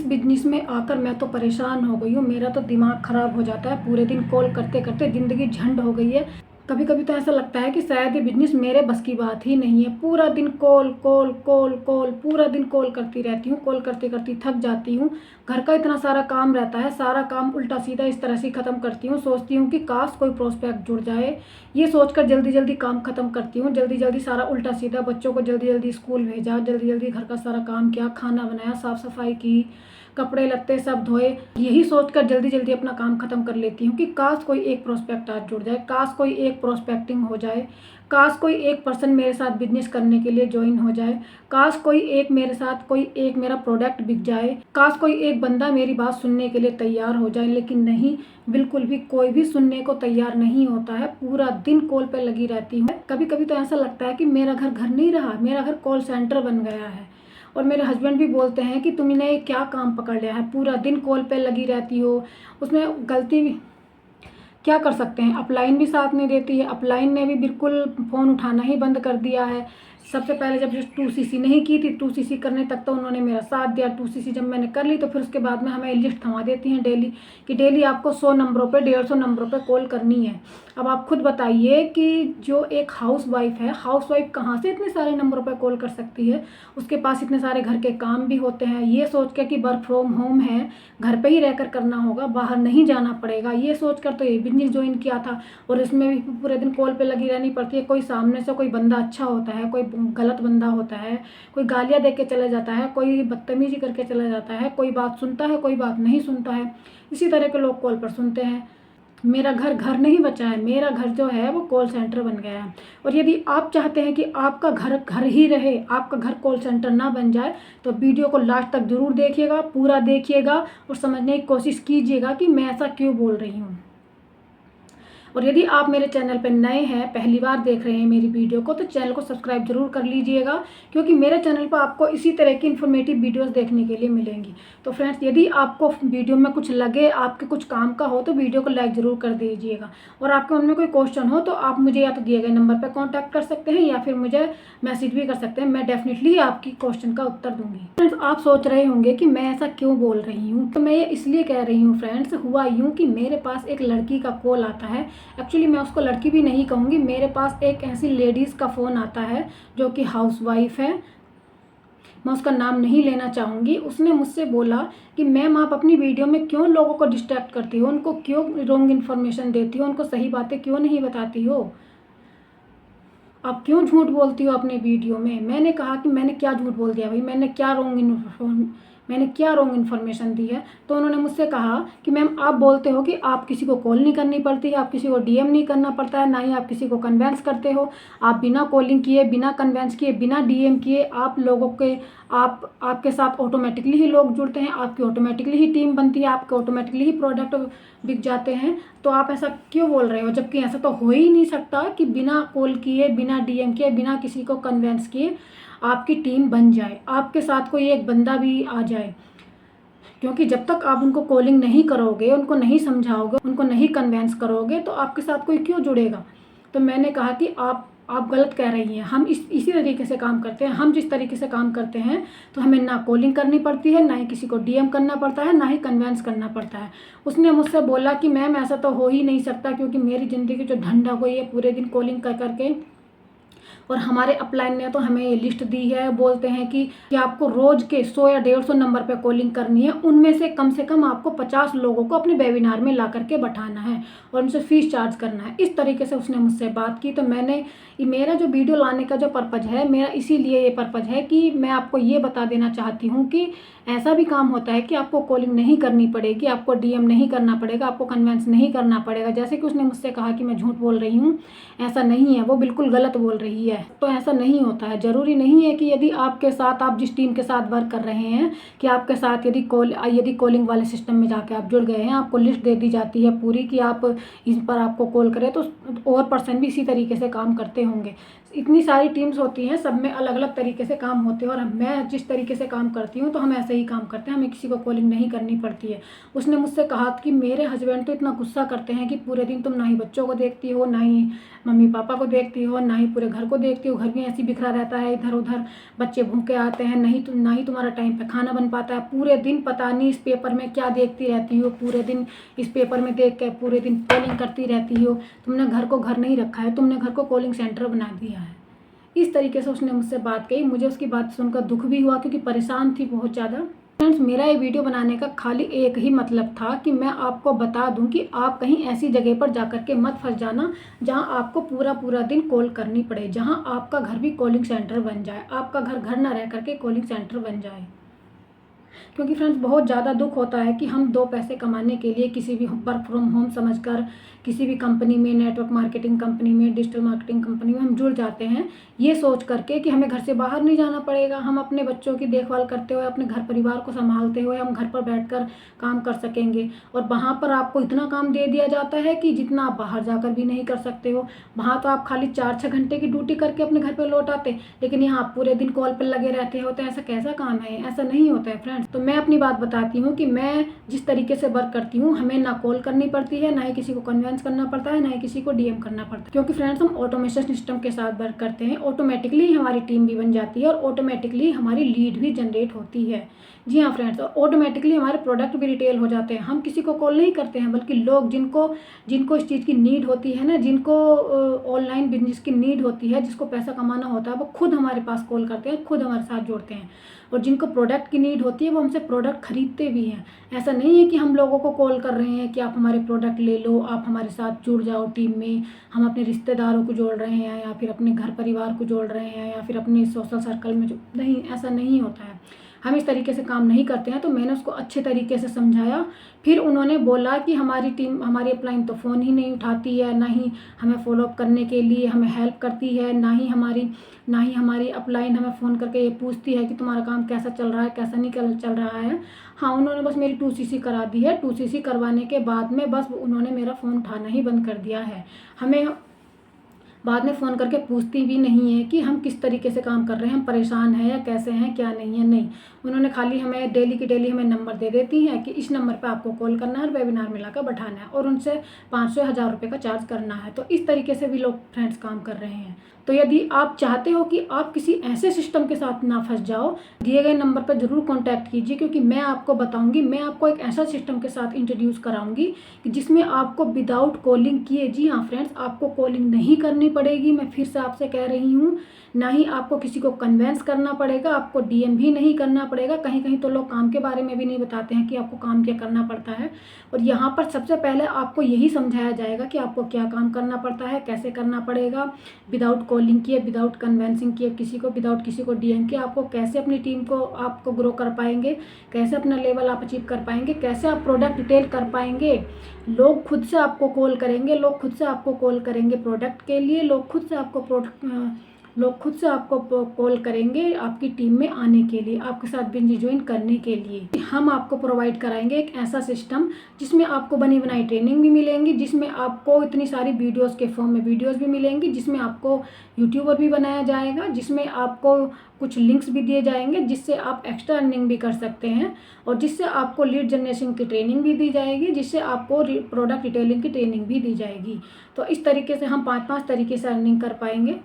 Business में आकर मैं तो परेशान हो गई हूँ। मेरा तो दिमाग ख़राब हो जाता है, पूरे दिन कॉल करते करते ज़िंदगी झंड हो गई है। कभी कभी तो ऐसा लगता है कि शायद ये बिजनेस मेरे बस की बात ही नहीं है। पूरा दिन कॉल कॉल कॉल कॉल, पूरा दिन कॉल करती रहती हूँ। कॉल करती करती थक जाती हूँ। घर का इतना सारा काम रहता है, सारा काम उल्टा सीधा इस तरह से ख़त्म करती हूँ। सोचती हूँ कि काश कोई प्रोस्पेक्ट जुड़ जाए, ये सोचकर जल्दी जल्दी काम ख़त्म करती हूँ। जल्दी जल्दी सारा उल्टा सीधा, बच्चों को जल्दी जल्दी स्कूल भेजा, जल्दी जल्दी घर का सारा काम किया, खाना बनाया, साफ़ सफाई की, कपड़े लत्ते सब धोए। यही सोचकर जल्दी जल्दी अपना काम खत्म कर लेती हूँ कि काश कोई एक प्रोस्पेक्ट आज जुड़ जाए, काश कोई एक प्रोस्पेक्टिंग हो जाए, काश कोई एक पर्सन मेरे साथ बिजनेस करने के लिए ज्वाइन हो जाए, काश कोई एक मेरे साथ, कोई एक मेरा प्रोडक्ट बिक जाए, काश कोई एक बंदा मेरी बात सुनने के लिए तैयार हो जाए। लेकिन नहीं, बिल्कुल भी कोई भी सुनने को तैयार नहीं होता है। पूरा दिन कॉल पे लगी रहती हूँ। कभी कभी तो ऐसा लगता है कि मेरा घर घर नहीं रहा, मेरा घर कॉल सेंटर बन गया है। और मेरे हस्बैंड भी बोलते हैं कि तुमने क्या काम पकड़ लिया है, पूरा दिन कॉल पे लगी रहती हो। उसमें गलती भी क्या कर सकते हैं, अपलाइन भी साथ नहीं देती है। अपलाइन ने भी बिल्कुल फ़ोन उठाना ही बंद कर दिया है। सबसे पहले जब 2CC नहीं की थी, 2CC करने तक तो उन्होंने मेरा साथ दिया। 2CC जब मैंने कर ली तो फिर उसके बाद में हमें लिस्ट थमा देती हैं डेली कि डेली आपको 100 नंबरों पे, 150 नंबरों पे कॉल करनी है। अब आप खुद बताइए कि जो एक हाउस वाइफ है, हाउस वाइफ कहाँ से इतने सारे नंबरों पे कॉल कर सकती है। उसके पास इतने सारे घर के काम भी होते हैं। ये सोच के कि वर्क फ्रॉम होम है, घर पे ही रहकर करना होगा, बाहर नहीं जाना पड़ेगा, ये सोचकर तो ये बिजनेस ज्वाइन किया था। और इसमें भी पूरे दिन कॉल पे लगी रहनी पड़ती है। कोई सामने से कोई बंदा अच्छा होता है, कोई गलत बंदा होता है, कोई गालियाँ दे के चला जाता है, कोई बदतमीजी करके चला जाता है, कोई बात सुनता है, कोई बात नहीं सुनता है। इसी तरह के लोग कॉल पर सुनते हैं। मेरा घर घर नहीं बचा है, मेरा घर जो है वो कॉल सेंटर बन गया है। और यदि आप चाहते हैं कि आपका घर घर ही रहे, आपका घर कॉल सेंटर ना बन जाए, तो वीडियो को लास्ट तक जरूर देखिएगा, पूरा देखिएगा और समझने की कोशिश कीजिएगा कि मैं ऐसा क्यों बोल रही हूँ। और यदि आप मेरे चैनल पर नए हैं, पहली बार देख रहे हैं मेरी वीडियो को, तो चैनल को सब्सक्राइब जरूर कर लीजिएगा, क्योंकि मेरे चैनल पर आपको इसी तरह की इन्फॉर्मेटिव वीडियोस देखने के लिए मिलेंगी। तो फ्रेंड्स, यदि आपको वीडियो में कुछ लगे, आपके कुछ काम का हो, तो वीडियो को लाइक ज़रूर कर दीजिएगा। और आपके मन में कोई क्वेश्चन हो तो आप मुझे या तो दिए गए नंबर पर कॉन्टैक्ट कर सकते हैं या फिर मुझे मैसेज भी कर सकते हैं। मैं डेफिनेटली आपकी क्वेश्चन का उत्तर दूंगी। फ्रेंड्स, आप सोच रहे होंगे कि मैं ऐसा क्यों बोल रही हूँ, तो मैं ये इसलिए कह रही हूँ फ्रेंड्स। हुआ यूँ कि मेरे पास एक लड़की का कॉल आता है। एक्चुअली मैं उसको लड़की भी नहीं कहूँगी, मेरे पास एक ऐसी लेडीज़ का फ़ोन आता है जो कि हाउसवाइफ है। मैं उसका नाम नहीं लेना चाहूँगी। उसने मुझसे बोला कि मैम, आप अपनी वीडियो में क्यों लोगों को डिस्ट्रैक्ट करती हो, उनको क्यों रॉन्ग इन्फॉर्मेशन देती हो, उनको सही बातें क्यों नहीं बताती हो, आप क्यों झूठ बोलती हो अपने वीडियो में। मैंने कहा कि मैंने क्या झूठ बोल दिया भाई, मैंने क्या रॉन्ग इन्फॉर्मेशन दी है। तो उन्होंने मुझसे कहा कि मैम, आप बोलते हो कि आप किसी को कॉल नहीं करनी पड़ती है, आप किसी को डीएम नहीं करना पड़ता है, ना ही आप किसी को कन्वेंस करते हो। आप बिना कॉलिंग किए, बिना कन्वेंस किए, बिना डीएम किए आप लोगों के आपके साथ ऑटोमेटिकली ही लोग जुड़ते हैं, आपकी ऑटोमेटिकली ही टीम बनती है, आपके ऑटोमेटिकली ही प्रोडक्ट बिक जाते हैं। तो आप ऐसा क्यों बोल रहे हो, जबकि ऐसा तो हो ही नहीं सकता कि बिना कॉल किए, बिना डीएम किए, बिना किसी को कन्वेंस किए आपकी टीम बन जाए, आपके साथ कोई एक बंदा भी आ जाए। क्योंकि जब तक आप उनको कॉलिंग नहीं करोगे, उनको नहीं समझाओगे, उनको नहीं कन्वेंस करोगे, तो आपके साथ कोई क्यों जुड़ेगा। तो मैंने कहा कि आप गलत कह रही हैं। हम इसी तरीके से काम करते हैं। हम जिस तरीके से काम करते हैं, तो हमें ना कॉलिंग करनी पड़ती है, ना ही किसी को डीएम करना पड़ता है, ना ही कन्वेंस करना पड़ता है। उसने मुझसे बोला कि मैम, ऐसा तो हो ही नहीं सकता, क्योंकि मेरी ज़िंदगी जो ढंढ हो गई है पूरे दिन कॉलिंग कर करके। और हमारे अपलाइन ने तो हमें ये लिस्ट दी है, बोलते हैं कि आपको रोज़ के 100 या 150 नंबर पे कॉलिंग करनी है। उनमें से कम आपको 50 लोगों को अपने वेबिनार में ला करके बैठाना है और उनसे फीस चार्ज करना है। इस तरीके से उसने मुझसे बात की। तो मेरा जो वीडियो लाने का जो पर्पज़ है, मेरा इसीलिए ये पर्पज़ है कि मैं आपको ये बता देना चाहती हूँ कि ऐसा भी काम होता है कि आपको कॉलिंग नहीं करनी पड़ेगी, आपको डीएम नहीं करना पड़ेगा, आपको कन्वेंस नहीं करना पड़ेगा। जैसे कि उसने मुझसे कहा कि मैं झूठ बोल रही हूँ, ऐसा नहीं है, वो बिल्कुल गलत बोल रही है। तो ऐसा नहीं होता है। ज़रूरी नहीं है कि यदि आपके साथ, आप जिस टीम के साथ वर्क कर रहे हैं, कि आपके साथ यदि कॉलिंग वाले सिस्टम में जाके आप जुड़ गए हैं, आपको लिस्ट दे दी जाती है पूरी कि आप इस पर आपको कॉल करें, तो और पर्सन भी इसी तरीके से काम करते होंगे। इतनी सारी टीम्स होती हैं, सब में अलग अलग तरीके से काम होते हैं। और मैं जिस तरीके से काम करती हूँ, तो हम ऐसे ही काम करते हैं, हमें किसी को कॉलिंग नहीं करनी पड़ती है। उसने मुझसे कहा कि मेरे हस्बैंड तो इतना गुस्सा करते हैं कि पूरे दिन तुम ना ही बच्चों को देखती हो, ना ही मम्मी पापा को देखती हो, ना ही पूरे घर को देखते हो, घर भी ऐसे बिखरा रहता है, इधर उधर बच्चे भूखे आते हैं, ना ही तुम्हारा टाइम पे खाना बन पाता है। पूरे दिन पता नहीं इस पेपर में क्या देखती रहती हो, पूरे दिन इस पेपर में देख के पूरे दिन कॉलिंग करती रहती हो। तुमने घर को घर नहीं रखा है, तुमने घर को कॉलिंग सेंटर बना दिया है। इस तरीके से उसने मुझसे बात कही। मुझे उसकी बात सुनकर दुख भी हुआ क्योंकि परेशान थी बहुत ज़्यादा। फ्रेंड्स, मेरा ये वीडियो बनाने का खाली एक ही मतलब था कि मैं आपको बता दूं कि आप कहीं ऐसी जगह पर जाकर के मत फंस जाना जहां आपको पूरा दिन कॉल करनी पड़े, जहां आपका घर भी कॉलिंग सेंटर बन जाए, आपका घर घर ना रह करके कॉलिंग सेंटर बन जाए। क्योंकि फ्रेंड्स, बहुत ज़्यादा दुख होता है कि हम 2 पैसे कमाने के लिए किसी भी वर्क फ्रॉम होम समझकर किसी भी कंपनी में, नेटवर्क मार्केटिंग कंपनी में, डिजिटल मार्केटिंग कंपनी में हम जुड़ जाते हैं, ये सोच करके कि हमें घर से बाहर नहीं जाना पड़ेगा, हम अपने बच्चों की देखभाल करते हुए, अपने घर परिवार को संभालते हुए हम घर पर बैठकर काम कर सकेंगे। और वहाँ पर आपको इतना काम दे दिया जाता है कि जितना आप बाहर जाकर भी नहीं कर सकते हो। वहाँ तो आप खाली 4-6 घंटे की ड्यूटी करके अपने घर पर लौट आते, लेकिन यहाँ आप पूरे दिन कॉल पर लगे रहते हो। तो ऐसा कैसा काम है? ऐसा नहीं होता है फ्रेंड्स। तो मैं अपनी बात बताती हूँ कि मैं जिस तरीके से वर्क करती हूँ, हमें ना कॉल करनी पड़ती है, ना ही किसी को कन्विंस करना पड़ता है, ना ही किसी को डीएम करना पड़ता है। क्योंकि फ्रेंड्स, हम ऑटोमेशन सिस्टम के साथ वर्क करते हैं, ऑटोमेटिकली हमारी टीम भी बन जाती है और ऑटोमेटिकली हमारी लीड भी जनरेट होती है। जी हाँ फ्रेंड्स, ऑटोमेटिकली हमारे प्रोडक्ट भी रिटेल हो जाते हैं। हम किसी को कॉल नहीं करते हैं, बल्कि लोग जिनको इस चीज़ की नीड होती है ना, जिनको ऑनलाइन बिजनेस की नीड होती है, जिसको पैसा कमाना होता है, वो खुद हमारे पास कॉल करते हैं, खुद हमारे साथ जुड़ते हैं। और जिनको प्रोडक्ट की नीड होती है वो हमसे प्रोडक्ट खरीदते भी हैं। ऐसा नहीं है कि हम लोगों को कॉल कर रहे हैं कि आप हमारे प्रोडक्ट ले लो, आप हमारे साथ जुड़ जाओ टीम में, हम अपने रिश्तेदारों को जोड़ रहे हैं या फिर अपने घर परिवार को जोड़ रहे हैं या फिर अपने सोशल सर्कल में नहीं, ऐसा नहीं होता है। हम इस तरीके से काम नहीं करते हैं। तो मैंने उसको अच्छे तरीके से समझाया। फिर उन्होंने बोला कि हमारी टीम, हमारी अपलाइन तो फ़ोन ही नहीं उठाती है, ना ही हमें फॉलोअप करने के लिए हमें हेल्प करती है, ना ही हमारी अपलाइन हमें फ़ोन करके ये पूछती है कि तुम्हारा काम कैसा चल रहा है, कैसा नहीं चल रहा है। हाँ, उन्होंने बस मेरी 2CC करा दी है। 2CC करवाने के बाद में बस उन्होंने मेरा फ़ोन उठाना ही बंद कर दिया है। हमें बाद में फ़ोन करके पूछती भी नहीं है कि हम किस तरीके से काम कर रहे हैं, हम परेशान हैं या कैसे हैं, क्या नहीं है, नहीं। उन्होंने खाली हमें डेली की डेली हमें नंबर दे देती हैं कि इस नंबर पे आपको कॉल करना है, वेबिनार में लाकर बैठाना है और उनसे 500 या 1000 रुपये का चार्ज करना है। तो इस तरीके से भी लोग फ्रेंड्स काम कर रहे हैं। तो यदि आप चाहते हो कि आप किसी ऐसे सिस्टम के साथ ना फंस जाओ, दिए गए नंबर पर ज़रूर कॉन्टैक्ट कीजिए, क्योंकि मैं आपको बताऊंगी, मैं आपको एक ऐसा सिस्टम के साथ इंट्रोड्यूस कराऊंगी कि जिसमें आपको विदाउट कॉलिंग किए, जी हाँ फ्रेंड्स, आपको कॉलिंग नहीं करनी पड़ेगी। मैं फिर से आपसे कह रही हूँ, ना ही आपको किसी को कन्वेंस करना पड़ेगा, आपको डीएम भी नहीं करना पड़ेगा। कहीं कहीं तो लोग काम के बारे में भी नहीं बताते हैं कि आपको काम क्या करना पड़ता है। और यहाँ पर सबसे पहले आपको यही समझाया जाएगा कि आपको क्या काम करना पड़ता है, कैसे करना पड़ेगा, विदाउट कॉलिंग किए, विदाउट कन्वेंसिंग किए किसी को, विदाउट किसी को डीएम किए, आपको कैसे अपनी टीम को आपको ग्रो कर पाएंगे, कैसे अपना लेवल आप अचीव कर पाएंगे, कैसे आप प्रोडक्ट डिटेल कर पाएंगे। लोग खुद से आपको कॉल करेंगे, लोग खुद से आपको कॉल करेंगे प्रोडक्ट के लिए, लोग खुद से आपको कॉल करेंगे आपकी टीम में आने के लिए, आपके साथ बिजनेस ज्वाइन करने के लिए। हम आपको प्रोवाइड कराएंगे एक ऐसा सिस्टम जिसमें आपको बनी बनाई ट्रेनिंग भी मिलेंगी, जिसमें आपको इतनी सारी वीडियोस के फॉर्म में वीडियोस भी मिलेंगी, जिसमें आपको यूट्यूबर भी बनाया जाएगा, जिसमें आपको कुछ लिंक्स भी दिए जाएंगे जिससे आप एक्स्ट्रा अर्निंग भी कर सकते हैं, और जिससे आपको लीड जनरेशन की ट्रेनिंग भी दी जाएगी, जिससे आपको प्रोडक्ट डिटेलिंग की ट्रेनिंग भी दी जाएगी। तो इस तरीके से हम 5-5 तरीके से अर्निंग कर पाएंगे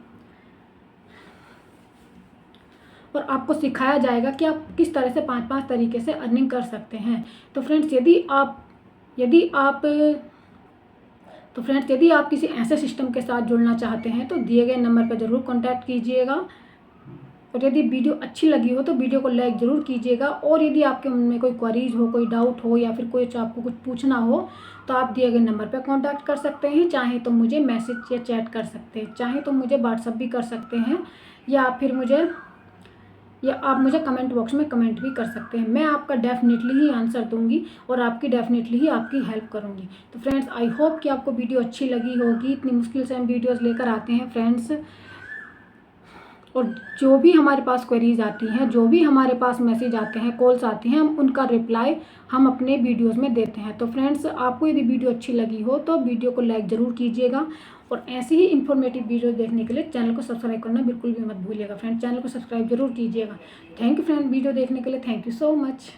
और आपको सिखाया जाएगा कि आप किस तरह से 5-5 तरीके से अर्निंग कर सकते हैं। तो फ्रेंड्स, यदि आप किसी ऐसे सिस्टम के साथ जुड़ना चाहते हैं तो दिए गए नंबर पर ज़रूर कॉन्टैक्ट कीजिएगा। और यदि वीडियो अच्छी लगी हो तो वीडियो को लाइक ज़रूर कीजिएगा। और यदि आपके मन में कोई क्वेरीज हो, कोई डाउट हो या फिर कोई आपको कुछ पूछना हो तो आप दिए गए नंबर पर कॉन्टैक्ट कर सकते हैं। चाहे तो मुझे मैसेज या चैट कर सकते हैं, चाहे तो मुझे व्हाट्सअप भी कर सकते हैं, या आप मुझे कमेंट बॉक्स में कमेंट भी कर सकते हैं। मैं आपका डेफिनेटली ही आंसर दूंगी और आपकी डेफिनेटली ही आपकी हेल्प करूंगी। तो फ्रेंड्स, आई होप कि आपको वीडियो अच्छी लगी होगी। इतनी मुश्किल से हम वीडियोस लेकर आते हैं फ्रेंड्स, और जो भी हमारे पास क्वेरीज आती हैं, जो भी हमारे पास मैसेज आते हैं, कॉल्स आती हैं, हम उनका रिप्लाई हम अपने वीडियोस में देते हैं। तो फ्रेंड्स, आपको यदि वीडियो अच्छी लगी हो तो वीडियो को लाइक ज़रूर कीजिएगा, और ऐसी ही इन्फॉर्मेटिव वीडियो देखने के लिए चैनल को सब्सक्राइब करना बिल्कुल भी मत भूलिएगा। फ्रेंड्स, चैनल को सब्सक्राइब जरूर कीजिएगा। थैंक यू फ्रेंड, वीडियो देखने के लिए थैंक यू सो मच।